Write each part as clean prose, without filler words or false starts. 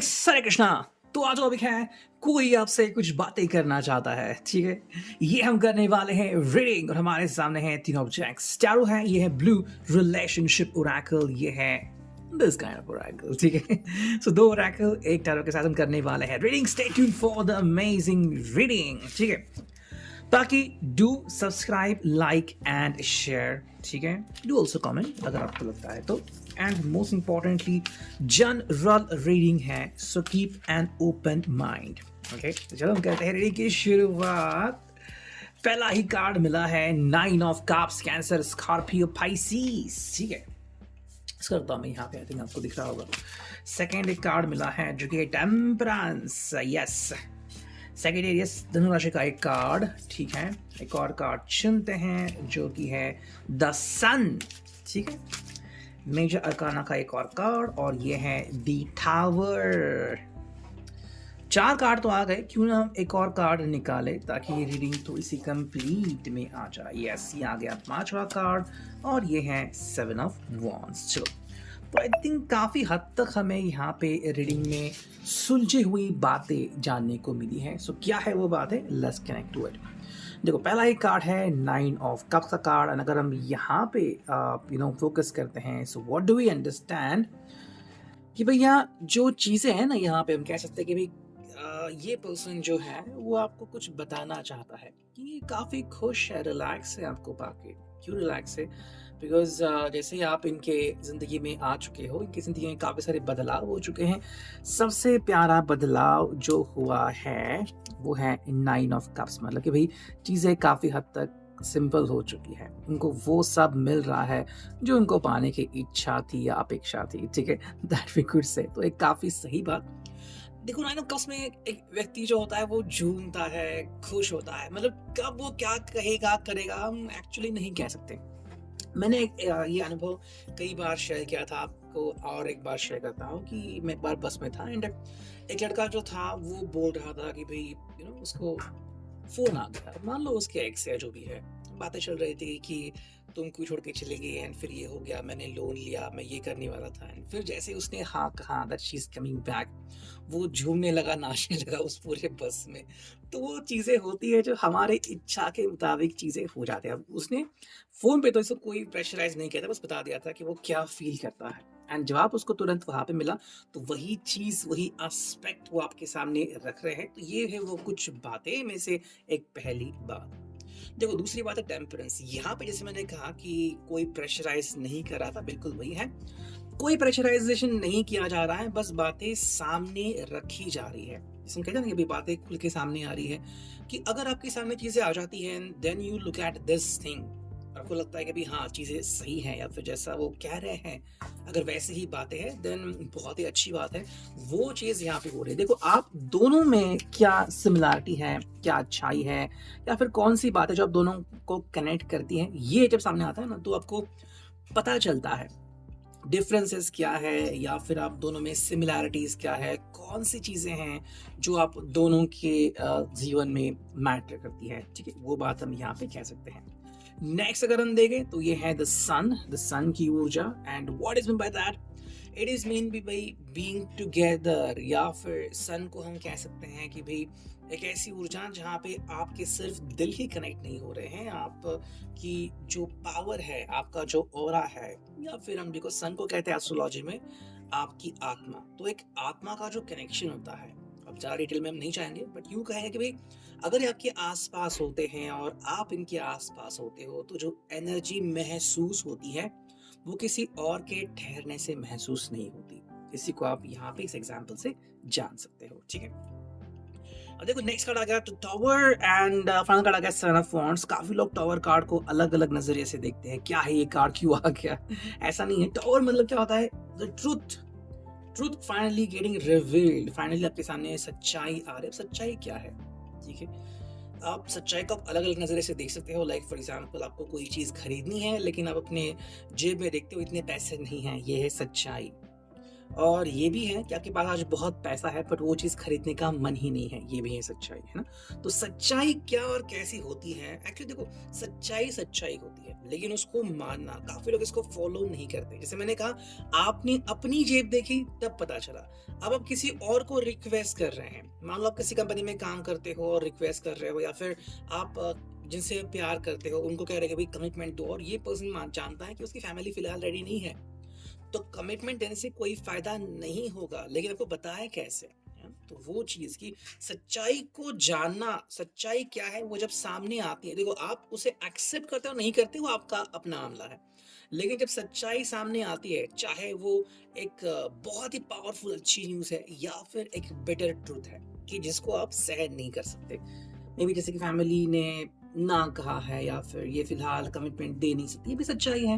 Greetings, हरे कृष्णा। तो आज topic है, कोई आपसे कुछ बातें करना चाहता है, ठीक है। ये हम करने वाले हैं रीडिंग और हमारे सामने हैं तीन ऑब्जेक्ट्स। टैरो है, ये है ब्लू रिलेशनशिप ओरेकल, ये है दिस काइंड ऑफ ओरेकल, ठीक है। सो दो ओरेकल एक टैरो के साथ हम करने वाले हैं reading. Stay tuned for the amazing reading, ठीक है। ताकि do subscribe, like and share, ठीक है। डू ऑल्सो कमेंट अगर आपको लगता है तो। And most importantly general reading है, so keep an open mind, okay. तो चलो हम करते हैं रीडिंग की शुरुआत। पहला ही कार्ड मिला है 9 of cups, cancer, Scorpio, Pisces, ठीक है। करता हूँ मैं यहाँ पे, आई थिंक आपको दिख रहा होगा। सेकेंड एक कार्ड मिला है जो कि टेम्परेंस, यस। सेक्रेटेरियस धनु राशि का एक कार्ड, ठीक है। एक और कार्ड चुनते हैं जो कि है द सन, ठीक है। मेजर अरकाना का एक और कार्ड और ये है द टावर। 4 कार्ड तो आ गए, क्यों ना हम एक और कार्ड निकाले ताकि ये रीडिंग थोड़ी सी कंप्लीट में आ जाए। यस, ये आ गया 5वां कार्ड और ये है 7 ऑफ वॉन्ड्स। चलो, तो आई थिंक काफ़ी हद तक हमें यहाँ पे रीडिंग में सुलझी हुई बातें जानने को मिली हैं। सो क्या है वो बात है, लेट्स कनेक्ट टू इट। देखो, पहला एक कार्ड है 9 ऑफ कप्स का कार्ड। और अगर हम यहाँ पे फोकस करते हैं, so what do we understand कि भैया जो चीज़ें हैं ना, यहाँ पे हम कह सकते हैं कि भाई ये पर्सन जो है वो आपको कुछ बताना चाहता है कि ये काफ़ी खुश है, रिलैक्स है आपको पाके। क्यों रिलैक्स है? बिकॉज जैसे ही आप इनके ज़िंदगी में आ चुके हो, इनकी ज़िंदगी में काफ़ी सारे बदलाव हो चुके हैं। सबसे प्यारा बदलाव जो हुआ है वो है 9 ऑफ कप्स, मतलब कि भाई चीज़ें काफ़ी हद तक सिंपल हो चुकी है। उनको वो सब मिल रहा है जो उनको पाने की इच्छा थी या अपेक्षा थी, ठीक है। दैट वी कुड से, तो एक काफ़ी सही बात। देखो, 9 ऑफ कप्स में एक व्यक्ति जो होता है वो झूमता है, खुश होता है। मतलब कब वो क्या कहेगा, करेगा, हम एक्चुअली नहीं कह सकते। मैंने ये अनुभव कई बार शेयर किया था आपको, और एक बार शेयर करता हूँ कि मैं एक बार बस में था एंड एक लड़का जो था वो बोल रहा था कि भाई उसको फ़ोन आ गया, मान लो उसके एक्स या जो भी है। बातें चल रही थी कि तुम क्यों छोड़ के चले गए, एंड फिर ये हो गया, मैंने लोन लिया, मैं ये करने वाला था। एंड फिर जैसे ही उसने हाँ कहा that she is coming back, वो झूमने लगा, नाचने लगा उस पूरे बस में। तो वो चीज़ें होती है जो हमारे इच्छा के मुताबिक चीज़ें हो जाती हैं। अब उसने फ़ोन पे तो इसको कोई प्रेशराइज़ नहीं किया था, बस बता दिया था कि वो क्या फ़ील करता है। एंड जवाब उसको तुरंत वहाँ पे मिला, तो वही चीज़, वही एस्पेक्ट वो आपके सामने रख रहे हैं। तो ये है वो कुछ बातें में से एक पहली बात। देखो, दूसरी बात है टेम्परेंस। यहाँ पे जैसे मैंने कहा कि कोई प्रेशराइज नहीं कर रहा था, बिल्कुल वही है। कोई प्रेशराइजेशन नहीं किया जा रहा है, बस बातें सामने रखी जा रही है। जैसे हम कहते हैं ना कि भाई बातें खुल के सामने आ रही है, कि अगर आपके सामने चीज़ें आ जाती हैं, then you look at this thing, आपको लगता है कि भाई हाँ चीज़ें सही हैं, या फिर जैसा वो कह रहे हैं अगर वैसे ही बातें हैं, देन बहुत ही अच्छी बात है। वो चीज़ यहाँ पे हो रही है। देखो, आप दोनों में क्या सिमिलरिटी है, क्या अच्छाई है, या फिर कौन सी बात है जो आप दोनों को कनेक्ट करती हैं, ये जब सामने आता है ना, तो आपको पता चलता है डिफरेंसेस क्या है, या फिर आप दोनों में सिमिलैरिटीज़ क्या है, कौन सी चीज़ें हैं जो आप दोनों के जीवन में मैटर करती है, ठीक है। वो बात हम यहाँ पे कह सकते हैं। नेक्स्ट अगर हम देखें तो ये है द सन की ऊर्जा। And what is mean by that, it is mean be by being together, या फिर सन को हम कह सकते हैं कि भाई एक ऐसी ऊर्जा जहाँ पे आपके सिर्फ दिल ही कनेक्ट नहीं हो रहे हैं, आप की जो पावर है, आपका जो ऑरा है, या फिर हम देखो सन को कहते हैं एस्ट्रोलॉजी में आपकी आत्मा। तो एक आत्मा का जो कनेक्शन होता है, अब ज़्यादा डिटेल में हम नहीं चाहेंगे, बट यूँ कहेंगे कि भाई अगर ये आपके आसपास होते हैं और आप इनके आसपास होते हो, तो जो एनर्जी महसूस होती है वो किसी और के ठहरने से महसूस नहीं होती। इसी को आप यहाँ पे इस एग्जाम्पल से जान सकते हो, ठीक है। और देखो, नेक्स्ट कार्ड आ गया तो टावर, एंड फाइनल कार्ड आ गया 7 ऑफ वॉन्ड्स। काफी लोग टावर कार्ड को अलग अलग नजरिए से देखते हैं, क्या है ये कार्ड, क्यों आ गया। ऐसा नहीं है। टावर मतलब क्या होता है, the truth finally getting revealed, finally आपके सामने सच्चाई आ रही है। सच्चाई क्या है, ठीक है। आप सच्चाई को अलग अलग नज़रिए से देख सकते हो। लाइक फॉर एग्जांपल, आपको कोई चीज़ खरीदनी है लेकिन आप अपने जेब में देखते हो इतने पैसे नहीं हैं, ये है सच्चाई। और ये भी है कि आपके पास आज बहुत पैसा है बट वो चीज़ खरीदने का मन ही नहीं है, ये भी है सच्चाई, है ना? तो सच्चाई क्या और कैसी होती है? एक्चुअली देखो, सच्चाई सच्चाई होती है, लेकिन उसको मानना काफ़ी लोग इसको फ़ॉलो नहीं करते। जैसे मैंने कहा, आपने अपनी जेब देखी तब पता चला। अब आप किसी और को रिक्वेस्ट कर रहे हैं। मान लो आप किसी कंपनी में काम करते हो और रिक्वेस्ट कर रहे हो, या फिर आप जिनसे प्यार करते हो उनको कह रहे हो कि भाई कमिटमेंट दो, और ये पर्सन जानता है कि उसकी फैमिली फिलहाल रेडी नहीं है, तो कमिटमेंट देने से कोई फायदा नहीं होगा, लेकिन आपको बताएं कैसे, है ना? तो वो चीज की सच्चाई को जानना, सच्चाई क्या है वो जब सामने आती है, देखो आप उसे एक्सेप्ट करते हो नहीं करते वो आपका अपना मामला है, लेकिन जब सच्चाई सामने आती है, चाहे वो एक बहुत ही पावरफुल अच्छी न्यूज है या फिर एक बेटर ट्रूथ है कि जिसको आप सहन नहीं कर सकते, मे बी जैसे कि फैमिली ने ना कहा है या फिर ये फिलहाल कमिटमेंट दे नहीं सकती, ये भी सच्चाई है।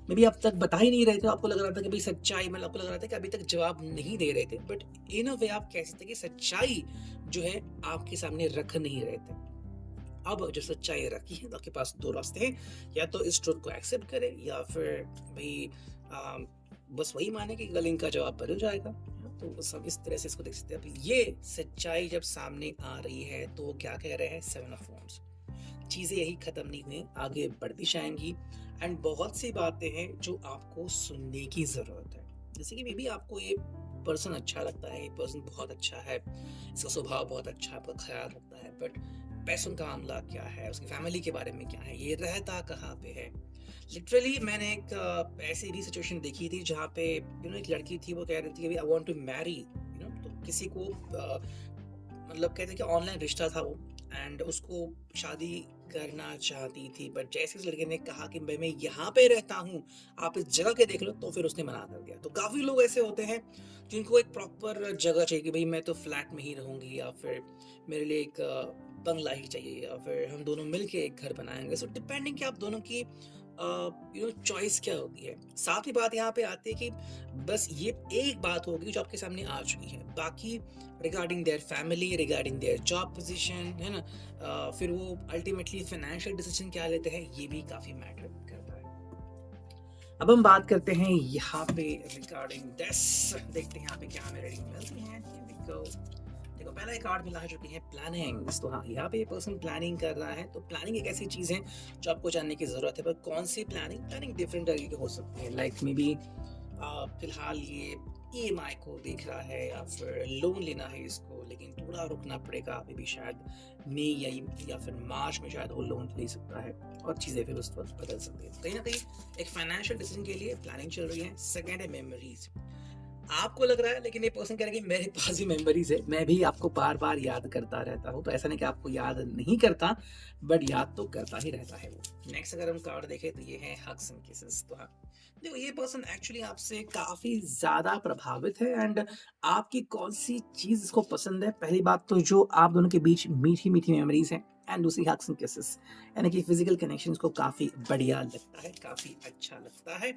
मे बी अब तक बता ही नहीं रहे थे, आपको लग रहा था कि भाई सच्चाई, मतलब आपको लग रहा था कि अभी तक जवाब नहीं दे रहे थे, बट इन अ वे आप कह सकते कि सच्चाई जो है आपके सामने रख नहीं रहे थे। अब जो सच्चाई रखी है तो आपके पास दो रास्ते हैं, या तो इस ट्रुथ को एक्सेप्ट करें या फिर भाई बस वही माने कि कल इनका जवाब बदल जाएगा। तो सब इस तरह से इसको देख सकते हैं। अब ये सच्चाई जब सामने आ रही है तो वो क्या कह रहे हैं, 7 ऑफ वॉन्ड्स, चीज़ें यही खत्म नहीं हुई, आगे बढ़ती जाएंगी, एंड बहुत सी बातें हैं जो आपको सुनने की ज़रूरत है। जैसे कि मे बी आपको ये पर्सन अच्छा लगता है, ये पर्सन बहुत अच्छा है, इसका स्वभाव बहुत अच्छा है, आपका ख्याल रखता है, बट पैसों का मामला क्या है, उसकी फैमिली के बारे में क्या है, ये रहता कहाँ पे है। लिटरली मैंने एक ऐसी भी सिचुएशन देखी थी जहाँ पे एक लड़की थी, वो कह रही थी कि आई वांट टू मैरी, तो किसी को मतलब कहते हैं कि ऑनलाइन रिश्ता था वो, एंड उसको शादी करना चाहती थी, बट जैसे इस लड़के ने कहा कि भाई मैं यहाँ पे रहता हूँ, आप इस जगह के देख लो, तो फिर उसने मना कर दिया। तो काफ़ी लोग ऐसे होते हैं जिनको एक प्रॉपर जगह चाहिए कि भाई मैं तो फ्लैट में ही रहूँगी, या फिर मेरे लिए एक बंगला ही चाहिए, या फिर हम दोनों मिलके एक घर बनाएंगे। सो डिपेंडिंग कि आप दोनों की चॉइस क्या होती है। साथ ही बात यहाँ पे आती है कि बस ये एक बात होगी जो आपके सामने आ चुकी है, बाकी regarding their family, regarding their job position, है ना, फिर वो अल्टीमेटली फाइनेंशियल डिसीजन क्या लेते हैं, ये भी काफ़ी मैटर करता है। अब हम बात करते हैं यहाँ पे रिगार्डिंग दिस, देखते हैं यहाँ पे क्या हमें रेटिंग मिलती है। Here we go. देखो पहला एक कार्ड मिला है जो कि है प्लानिंग। तो हाँ, यहाँ पे ये पर्सन प्लानिंग कर रहा है, तो प्लानिंग एक ऐसी चीज़ है जो आपको जानने की ज़रूरत है, पर कौन सी प्लानिंग? प्लानिंग डिफरेंट तरीके की हो सकती है, लाइक मे बी फिलहाल ये ईएमआई को देख रहा है, या फिर लोन लेना है इसको, लेकिन थोड़ा रुकना पड़ेगा, अभी भी शायद मई या फिर मार्च में शायद वो लोन ले सकता है, और चीज़ें फिर उस वक्त बदल सकती है। कहीं ना कहीं एक फाइनेंशियल डिसीजन के लिए प्लानिंग चल रही है। सेकेंड है मेमोरीज। आपको लग रहा है, लेकिन ये पर्सन कह रहा है कि मेरे पास भी मेमोरीज है, मैं भी आपको बार बार याद करता रहता हूँ। तो ऐसा नहीं कि आपको याद नहीं करता, बट याद तो करता ही रहता है वो। नेक्स्ट अगर हम कार्ड देखें तो ये है हग्स एंड किसेस। तो हाँ, देखो ये पर्सन एक्चुअली आपसे काफी ज्यादा प्रभावित है, एंड आपकी कौन सी चीज इसको पसंद है? पहली बात तो जो आप दोनों के बीच मीठी मीठी मेमोरीज हैं, एंड दूसरी हग्स एंड किसेस, यानी कि फिजिकल कनेक्शन को काफी बढ़िया लगता है, काफी अच्छा लगता है।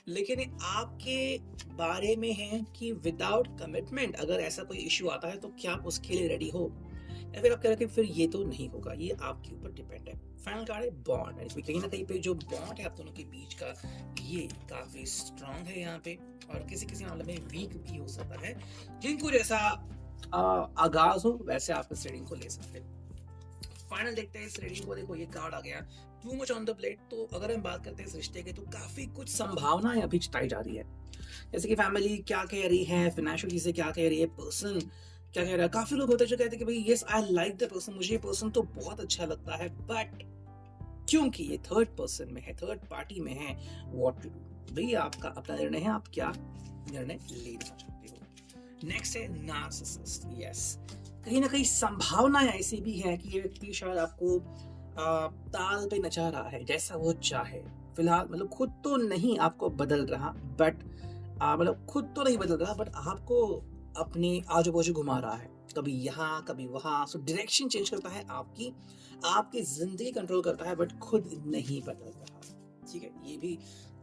लेकिन ये आपके बारे में है कि विदाउट कमिटमेंट अगर ऐसा कोई इश्यू आता है तो क्या आप उसके लिए रेडी हो, या फिर आप कह रहे हो कि फिर ये तो नहीं होगा, ये आपके ऊपर डिपेंड है। फाइनल कार्ड है बॉन्ड, यानी कहीं ना कहीं पे जो बॉन्ड है आप दोनों के बीच का, ये काफी स्ट्रांग है यहाँ पे, और किसी किसी मामले में वीक भी हो सकता है। जिनको जैसा आगाज हो वैसे आप इस रीडिंग को ले सकते हैं। फाइनल देखते हैं इस रीडिंग को। देखो ये कार्ड आ गया, too much on the plate. तो अगर हम बात करते हैं इस रिश्ते की, तो काफी कुछ संभावनाएं अभी जताई जा रही है, जैसे कि फैमिली क्या कह रही है, फाइनेंशियल चीजें क्या कह रही है, पर्सन क्या कह रहा है। काफी लोग होते हैं जो कहते हैं कि भाई yes I like the person, मुझे ये पर्सन तो बहुत अच्छा लगता है, बट क्योंकि ये थर्ड पर्सन में है, थर्ड पार्टी में है, व्हाट टू डू। भाई आपका अपना निर्णय है, आप क्या निर्णय लेना चाहते हो। नेक्स्ट है नार्सिसिस्ट। यस, कहीं ना कहीं संभावना ऐसी भी है कि ये व्यक्ति शायद आपको ताल पे नचा रहा है जैसा वो चाहे। फिलहाल मतलब खुद तो नहीं आपको बदल रहा, बट मतलब खुद तो नहीं बदल रहा, बट आपको अपने आजू बाजू घुमा रहा है, कभी यहाँ कभी वहाँ। सो डायरेक्शन चेंज करता है आपकी, आपकी जिंदगी कंट्रोल करता है, बट खुद नहीं बदल रहा। ठीक है, ये भी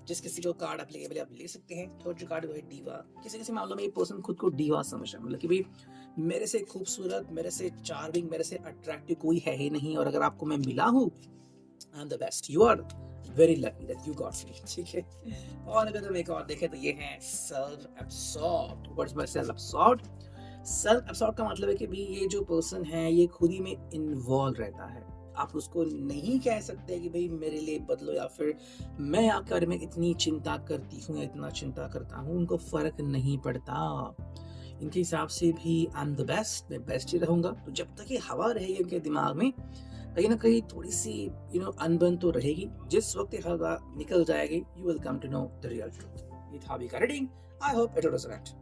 जिस किसी को कार्ड एप्लीकेबल है आप ले सकते हैं। थर्ड जो कार्ड वो है डीवा। किसी किसी मामलों में ये पर्सन खुद को डीवा समझ रहा है, मतलब कि भाई मेरे से खूबसूरत, मेरे से चार्मिंग, मेरे से अट्रैक्टिव कोई है ही नहीं, और अगर आपको मैं मिला हूँ I am the best, you are very lucky that you got me, ठीक है। और अगर हम एक और देखें तो ये है self absorbed. What is by self absorbed? Self absorb का मतलब है कि भाई ये जो पर्सन है ये खुद ही में इन्वॉल्व रहता है। आप उसको नहीं कह सकते कि भाई मेरे लिए बदलो, या फिर मैं आपके बारे में इतनी चिंता करती हूँ या इतना चिंता करता हूँ, उनको फर्क नहीं पड़ता। इनके हिसाब से भी आई एम द बेस्ट, मैं बेस्ट ही रहूंगा। तो जब तक ये हवा रहेगी इनके दिमाग में, कहीं ना कहीं थोड़ी सी अनबन तो रहेगी। जिस वक्त ये हवा निकल जाएगी, you will come to know the real truth. ये था अभी का reading. I hope it was correct.